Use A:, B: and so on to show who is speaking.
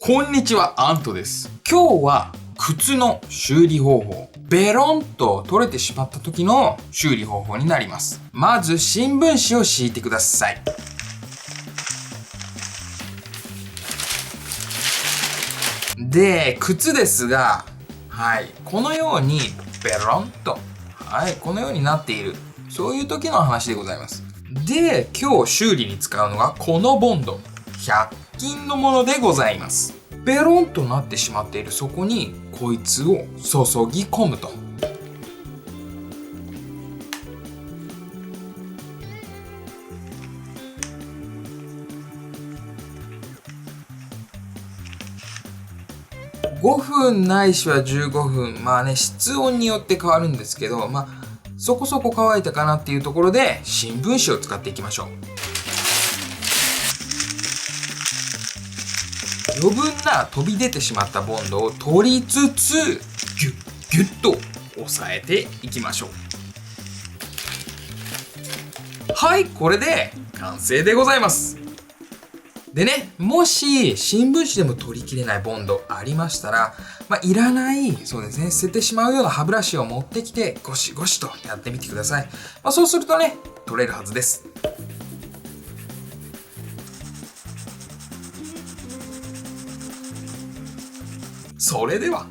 A: こんにちは、アントです。今日は靴の修理方法。ベロンと取れてしまった時の修理方法になります。まず新聞紙を敷いてください。で、靴ですが、このようにベロンと、このようになっている。そういう時の話でございます。で、今日修理に使うのがこのボンド。100均のものでございます。ベロンとなってしまっているそこにこいつを注ぎ込むと。5分ないしは15分。室温によって変わるんですけど、そこそこ乾いたかなっていうところで新聞紙を使っていきましょう。余分な飛び出てしまったボンドを取りつつ、ギュッギュッと押さえていきましょう。これで完成でございます。でね、もし新聞紙でも取りきれないボンドありましたら、いらない、捨ててしまうような歯ブラシを持ってきてゴシゴシとやってみてください。そうするとね、取れるはずです。それでは。